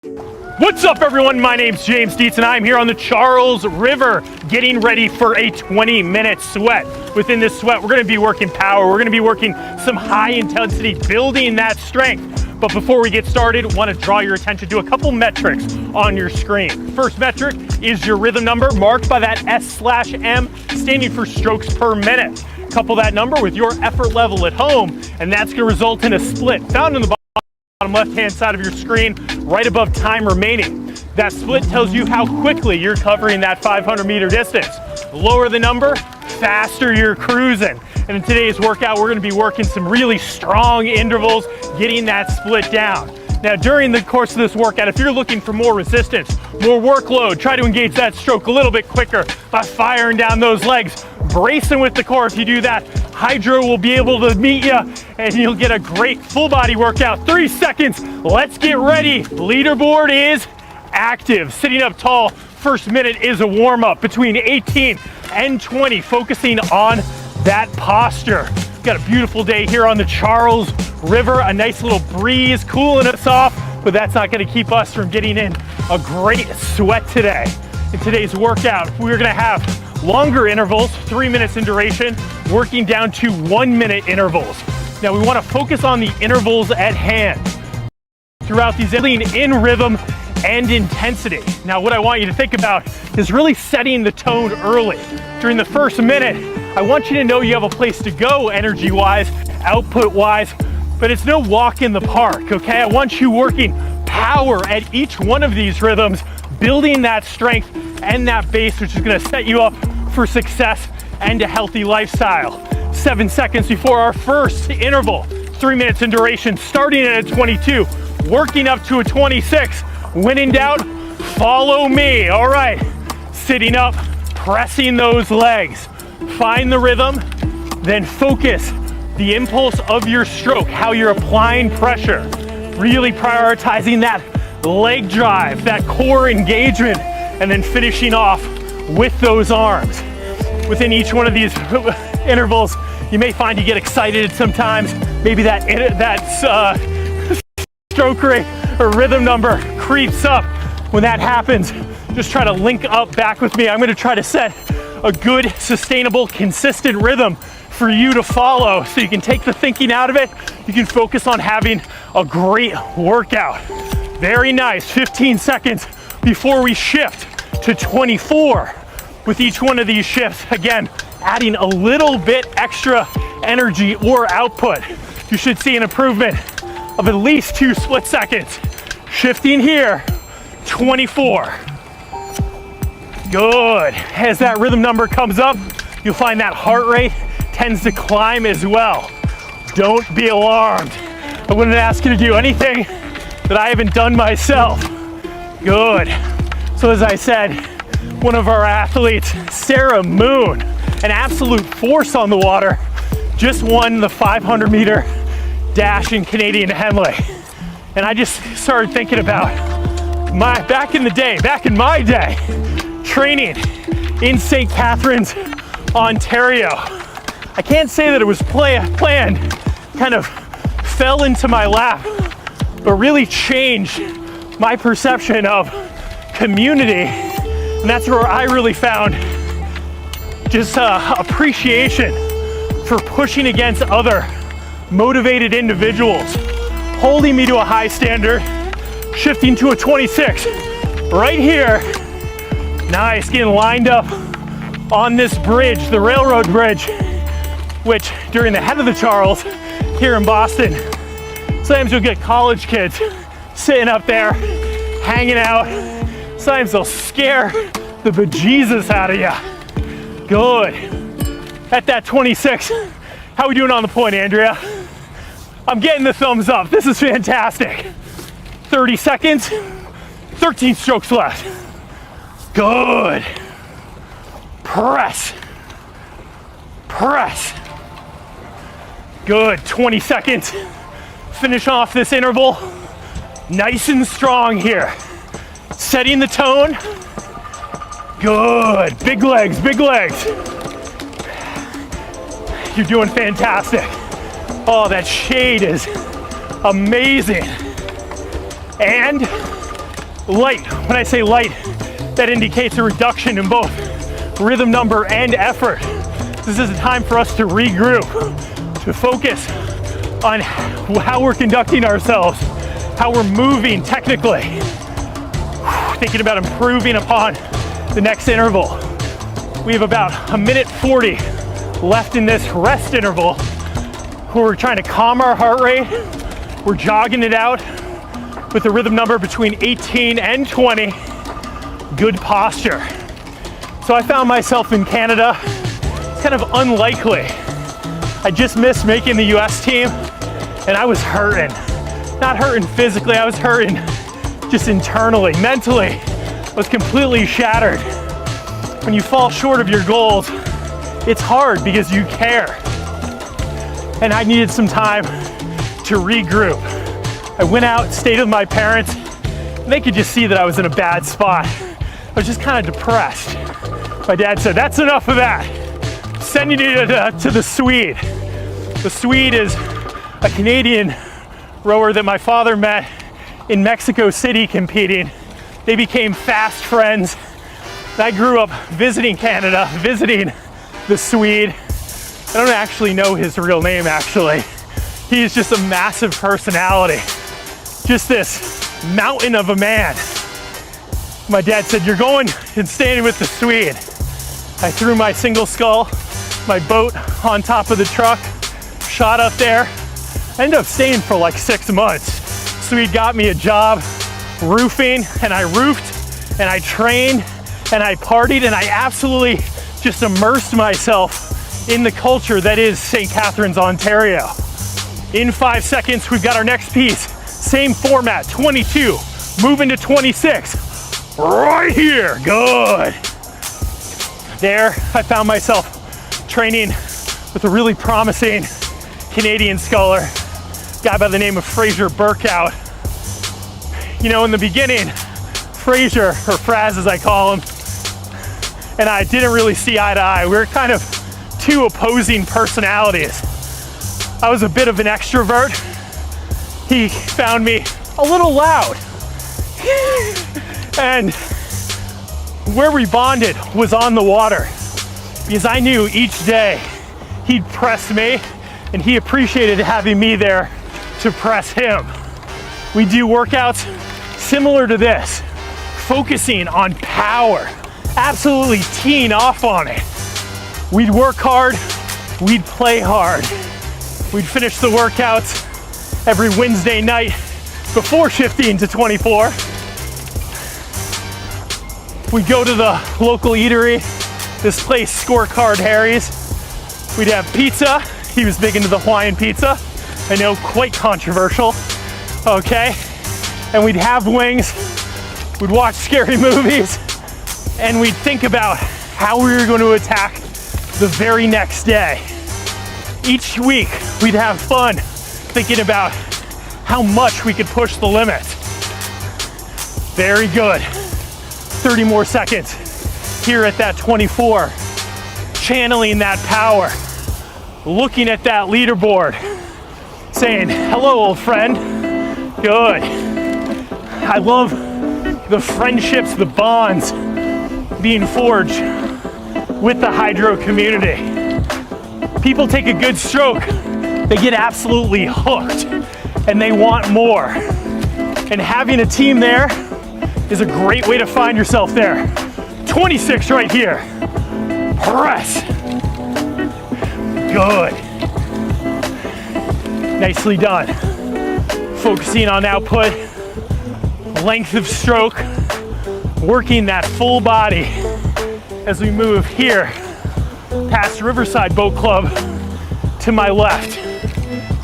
What's up, everyone? My name's James Dietz, and I'm here on the Charles River getting ready for a 20-minute sweat. Within this sweat, we're gonna be working power. We're gonna be working some high intensity, building that strength. But before we get started, I wanna draw your attention to a couple metrics on your screen. First metric is your rhythm number, marked by that S/M, standing for strokes per minute. Couple that number with your effort level at home, and that's gonna result in a split found in the bottom left-hand side of your screen, right above time remaining. That split tells you how quickly you're covering that 500-meter distance. The lower the number, faster you're cruising. And in today's workout, we're gonna be working some really strong intervals, getting that split down. Now, during the course of this workout, if you're looking for more resistance, more workload, try to engage that stroke a little bit quicker by firing down those legs, bracing with the core. If you do that, Hydrow will be able to meet you and you'll get a great full body workout. 3 seconds, let's get ready. Leaderboard is active. Sitting up tall, first minute is a warm up between 18 and 20, focusing on that posture. Got a beautiful day here on the Charles River, a nice little breeze cooling us off, but that's not gonna keep us from getting in a great sweat today. In today's workout, we're gonna have longer intervals, 3 minutes in duration, working down to 1 minute intervals. Now we wanna focus on the intervals at hand. Throughout these, in rhythm and intensity. Now what I want you to think about is really setting the tone early. During the first minute, I want you to know you have a place to go energy-wise, output-wise, but it's no walk in the park, okay? I want you working power at each one of these rhythms, building that strength and that base, which is gonna set you up for success and a healthy lifestyle. 7 seconds before our first interval, 3 minutes in duration, starting at a 22, working up to a 26. When in doubt, follow me. All right, sitting up, pressing those legs. Find the rhythm, then focus the impulse of your stroke, how you're applying pressure. Really prioritizing that leg drive, that core engagement, and then finishing off with those arms. Within each one of these intervals, you may find you get excited sometimes. Maybe that stroke rate or rhythm number creeps up. When that happens, just try to link up back with me. I'm gonna try to set a good, sustainable, consistent rhythm for you to follow so you can take the thinking out of it. You can focus on having a great workout. Very nice, 15 seconds before we shift to 24. With each one of these shifts, again, adding a little bit extra energy or output. You should see an improvement of at least 2 split seconds. Shifting here, 24. Good. As that rhythm number comes up, you'll find that heart rate tends to climb as well. Don't be alarmed. I wouldn't ask you to do anything that I haven't done myself. Good. So as I said, one of our athletes, Sarah Moon, an absolute force on the water, just won the 500-meter dash in Canadian Henley. And I just started thinking about back in my day, training in St. Catharines, Ontario. I can't say that it was planned, kind of fell into my lap, but really changed my perception of community. And that's where I really found just appreciation for pushing against other motivated individuals, holding me to a high standard, shifting to a 26 right here. Nice, getting lined up on this bridge, the railroad bridge, which during the head of the Charles here in Boston, sometimes you'll get college kids sitting up there, hanging out. Sometimes they'll scare the bejesus out of you. Good. At that 26, how we doing on the point, Andrea? I'm getting the thumbs up. This is fantastic. 30 seconds, 13 strokes left. Good. Press. Press. Good, 20 seconds. Finish off this interval. Nice and strong here. Setting the tone. Good, big legs, big legs. You're doing fantastic. Oh, that shade is amazing. And Light, when I say light, that indicates a reduction in both rhythm number and effort. This is a time for us to regroup, to focus on how we're conducting ourselves, how we're moving technically, thinking about improving upon the next interval. We have about 1:40 left in this rest interval where we're trying to calm our heart rate. We're jogging it out with a rhythm number between 18 and 20. Good posture. So I found myself in Canada. It's kind of unlikely. I just missed making the US team and I was hurting. Not hurting physically, I was hurting just internally, mentally. I was completely shattered. When you fall short of your goals, it's hard because you care. And I needed some time to regroup. I went out, stayed with my parents, and they could just see that I was in a bad spot. I was just kind of depressed. My dad said, "That's enough of that. Sending you to the Swede." The Swede is a Canadian rower that my father met in Mexico City competing. They became fast friends. I grew up visiting Canada, visiting the Swede. I don't actually know his real name, actually. He's just a massive personality. Just this mountain of a man. My dad said, "You're going and staying with the Swede." I threw my single scull, my boat on top of the truck, shot up there. I ended up staying for like 6 months. Swede got me a job roofing, and I roofed, and I trained, and I partied, and I absolutely just immersed myself in the culture that is St. Catharines, Ontario. In 5 seconds, we've got our next piece. Same format, 22, moving to 26. Right here, good. There, I found myself training with a really promising Canadian sculler, guy by the name of Fraser Burkout. You know, in the beginning, Fraser, or Fraz as I call him, and I didn't really see eye to eye. We were kind of two opposing personalities. I was a bit of an extrovert. He found me a little loud. And where we bonded was on the water, because I knew each day he'd press me and he appreciated having me there to press him. We do workouts similar to this, focusing on power, absolutely teeing off on it. We'd work hard, we'd play hard. We'd finish the workouts every Wednesday night before shifting to 24. We'd go to the local eatery, this place, Scorecard Harry's. We'd have pizza. He was big into the Hawaiian pizza. I know, quite controversial, okay? And we'd have wings, we'd watch scary movies, and we'd think about how we were going to attack the very next day. Each week, we'd have fun thinking about how much we could push the limit. Very good. 30 more seconds here at that 24. Channeling that power. Looking at that leaderboard. Saying, "Hello, old friend." Good. I love the friendships, the bonds being forged with the Hydrow community. People take a good stroke, they get absolutely hooked, and they want more. And having a team there is a great way to find yourself there. 26 right here. Press. Good. Nicely done. Focusing on output, length of stroke, working that full body as we move here past Riverside Boat Club to my left.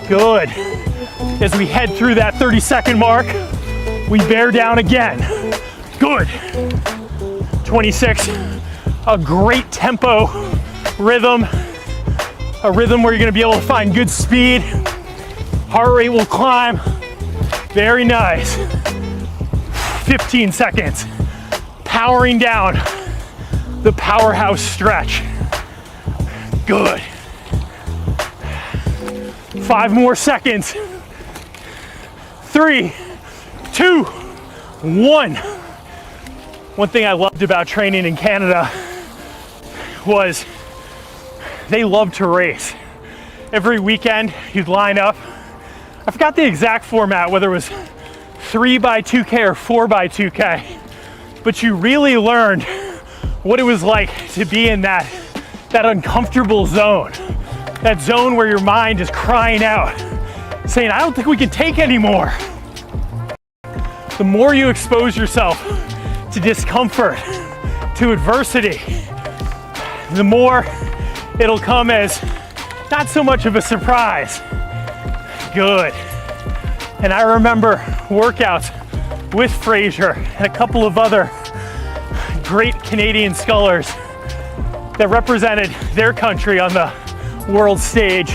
Good. As we head through that 30-second mark, we bear down again. Good. 26, a great tempo rhythm, a rhythm where you're gonna be able to find good speed. Heart rate will climb. Very nice. 15 seconds. Powering down the powerhouse stretch. Good. 5 more seconds. 3, 2, One thing I loved about training in Canada was they loved to race. Every weekend you'd line up. I forgot the exact format, whether it was 3x2K or 4x2K, but you really learned what it was like to be in that uncomfortable zone. That zone where your mind is crying out, saying, I don't think we can take anymore. The more you expose yourself to discomfort, to adversity, the more it'll come as not so much of a surprise. Good. And I remember workouts with Fraser and a couple of other great Canadian scullers that represented their country on the world stage.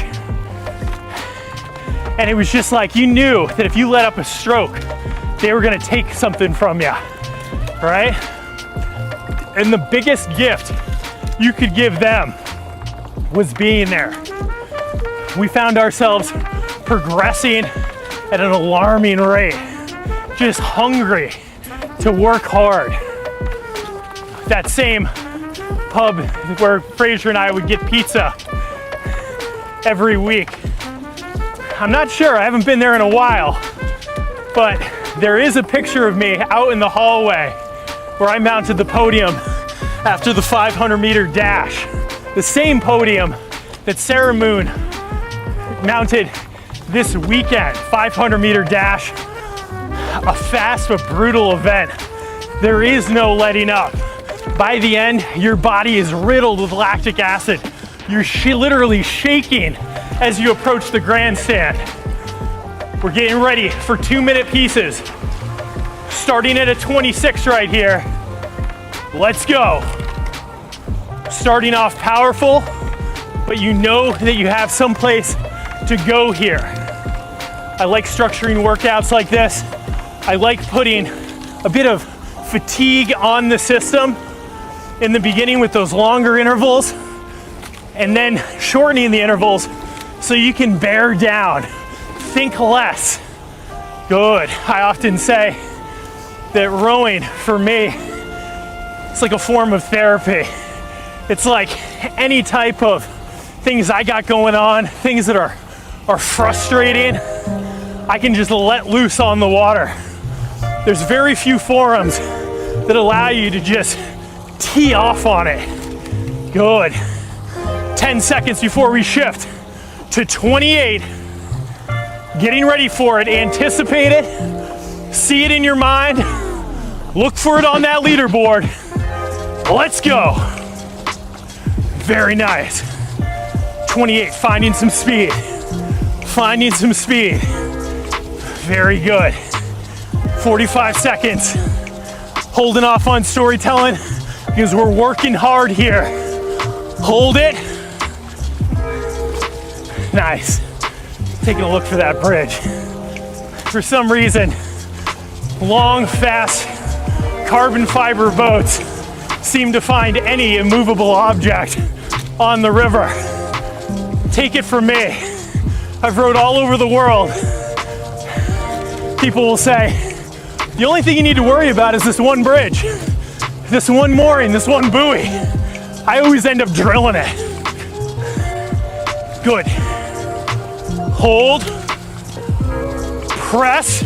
And it was just like, you knew that if you let up a stroke, they were gonna take something from you, right? And the biggest gift you could give them was being there. We found ourselves progressing at an alarming rate, just hungry to work hard. That same pub where Fraser and I would get pizza every week. I'm not sure, I haven't been there in a while, but there is a picture of me out in the hallway where I mounted the podium after the 500-meter dash. The same podium that Sarah Moon mounted this weekend, 500-meter dash, a fast but brutal event. There is no letting up. By the end, your body is riddled with lactic acid. You're literally shaking as you approach the grandstand. We're getting ready for 2-minute pieces. Starting at a 26 right here. Let's go. Starting off powerful, but you know that you have someplace to go here. I like structuring workouts like this. I like putting a bit of fatigue on the system in the beginning with those longer intervals, and then shortening the intervals so you can bear down, think less. Good. I often say that rowing for me, it's like a form of therapy. It's like any type of things I got going on, things that are frustrating, I can just let loose on the water. There's very few forums that allow you to just tee off on it. Good. 10 seconds before we shift to 28. Getting ready for it. Anticipate it. See it in your mind. Look for it on that leaderboard. Let's go. Very nice. 28, finding some speed. Finding some speed. Very good. 45 seconds. Holding off on storytelling because we're working hard here. Hold it. Nice. Taking a look for that bridge. For some reason, long, fast, carbon fiber boats seem to find any immovable object on the river. Take it from me. I've rowed all over the world. People will say, the only thing you need to worry about is this one bridge, this one mooring, this one buoy. I always end up drilling it. Good. Hold. Press.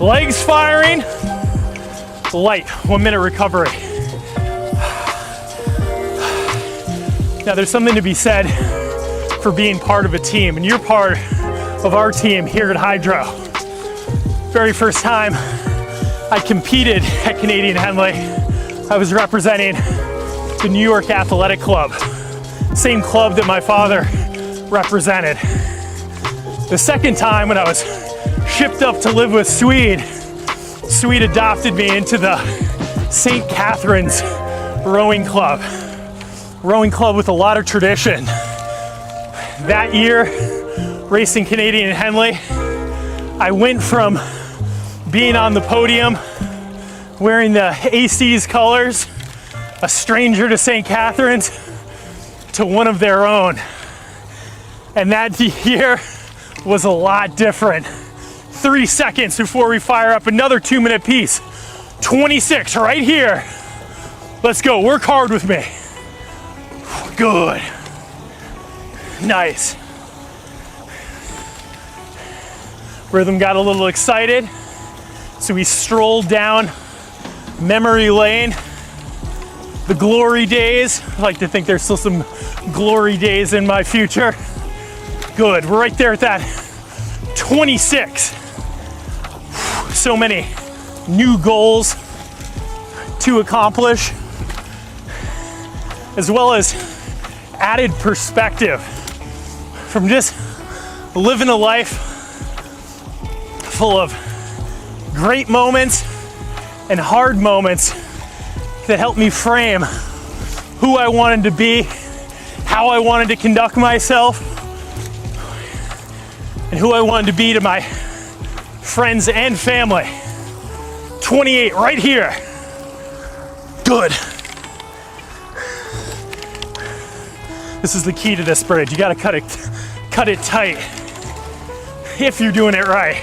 Legs firing. Light. 1 minute recovery. Now there's something to be said for being part of a team, and you're part of our team here at Hydrow. Very first time I competed at Canadian Henley, I was representing the New York Athletic Club, same club that my father represented. The second time when I was shipped up to live with Swede adopted me into the St. Catherine's Rowing Club with a lot of tradition. That year, racing Canadian Henley, I went from being on the podium, wearing the AC's colors, a stranger to St. Catherine's, to one of their own. And that year was a lot different. 3 seconds before we fire up another 2-minute piece. 26 right here. Let's go, work hard with me. Good. Nice. Rhythm got a little excited, so we strolled down memory lane. The glory days. I like to think there's still some glory days in my future. Good, we're right there at that 26. So many new goals to accomplish, as well as added perspective from just living a life full of great moments and hard moments that helped me frame who I wanted to be, how I wanted to conduct myself, and who I wanted to be to my friends and family. 28 right here. Good. This is the key to this bridge. You gotta cut it tight if you're doing it right.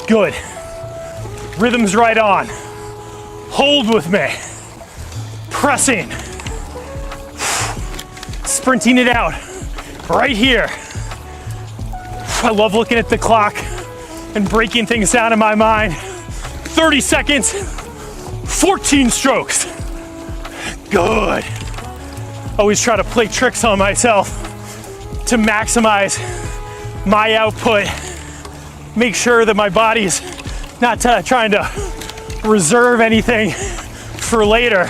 Good. Rhythm's right on. Hold with me. Pressing. Sprinting it out. Right here. I love looking at the clock and breaking things down in my mind. 30 seconds, 14 strokes. Good. Always try to play tricks on myself to maximize my output. Make sure that my body's not trying to reserve anything for later.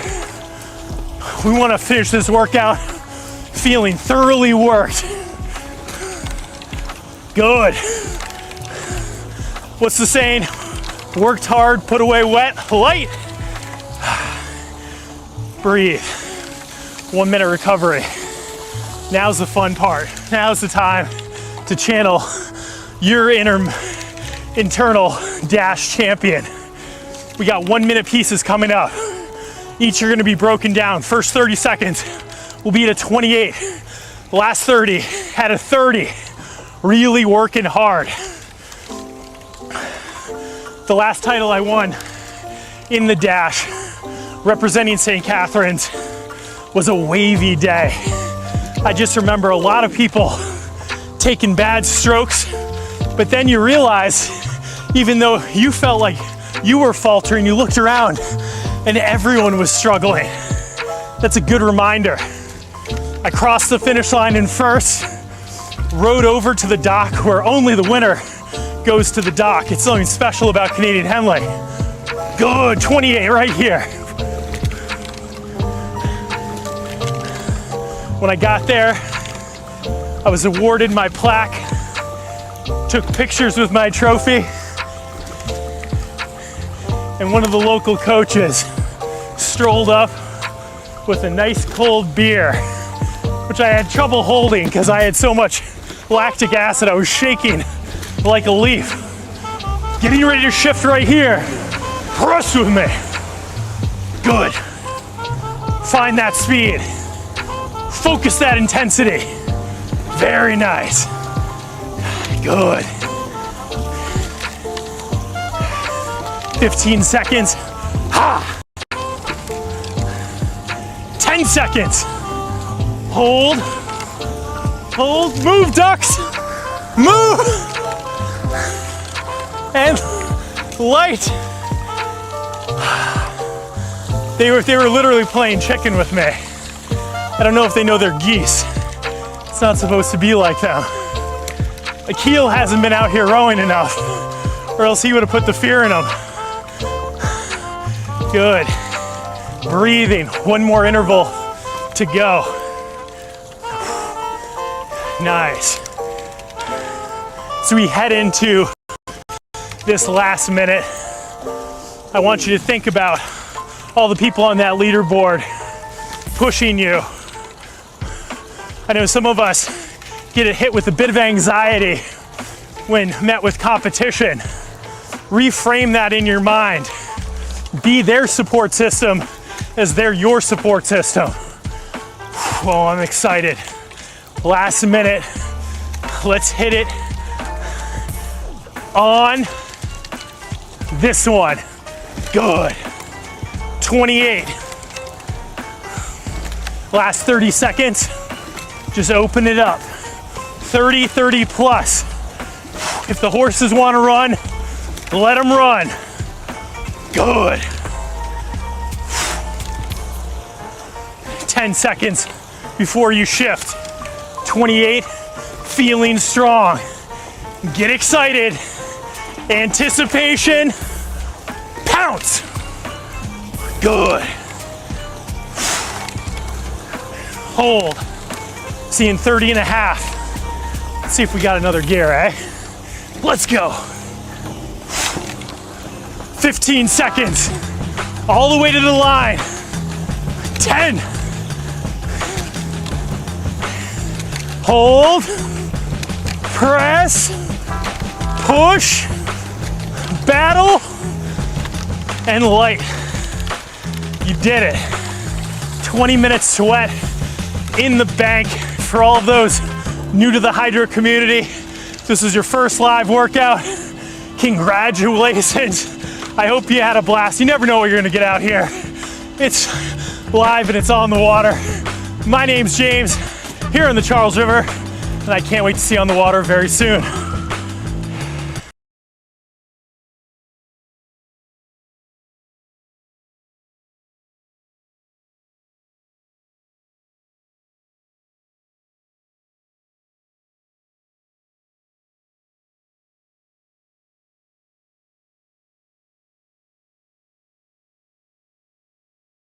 We want to finish this workout feeling thoroughly worked. Good. What's the saying? Worked hard, put away wet, light. Breathe. 1 minute recovery. Now's the fun part. Now's the time to channel your internal dash champion. We got 1 minute pieces coming up. Each are gonna be broken down. First 30 seconds will be at a 28. Last 30 at a 30. Really working hard. The last title I won in the dash, representing St. Catharines, was a wavy day. I just remember a lot of people taking bad strokes, but then you realize, even though you felt like you were faltering, you looked around and everyone was struggling. That's a good reminder. I crossed the finish line in first, rode over to the dock where only the winner goes to the dock. It's something special about Canadian Henley. Good, 28 right here. When I got there, I was awarded my plaque, took pictures with my trophy, and one of the local coaches strolled up with a nice cold beer, which I had trouble holding because I had so much lactic acid. I was shaking like a leaf. Getting ready to shift right here. Press with me. Good. Find that speed. Focus that intensity. Very nice. Good. 15 seconds. Ha! 10 seconds. Hold. Hold. Move, ducks. Move. And light. They were literally playing chicken with me. I don't know if they know they're geese. It's not supposed to be like them. Akil hasn't been out here rowing enough, or else he would have put the fear in them. Good. Breathing. One more interval to go. Nice. So we head into this last minute. I want you to think about all the people on that leaderboard pushing you. I know some of us get hit with a bit of anxiety when met with competition. Reframe that in your mind. Be their support system as they're your support system. Well, I'm excited. Last minute. Let's hit it. on this one. Good. 28. Last 30 seconds. Just open it up. 30, 30 plus. If the horses want to run, let them run. Good. 10 seconds before you shift. 28, feeling strong. Get excited. Anticipation. Pounce. Good. Hold. Seeing 30 and a half. Let's see if we got another gear, eh? Let's go. 15 seconds. All the way to the line. 10. Hold. Press. Push. Battle. And light. You did it. 20 minutes sweat in the bank. For all of those new to the Hydrow community, if this is your first live workout, congratulations. I hope you had a blast. You never know what you're gonna get out here. It's live and it's on the water. My name's James, here on the Charles River, and I can't wait to see you on the water very soon.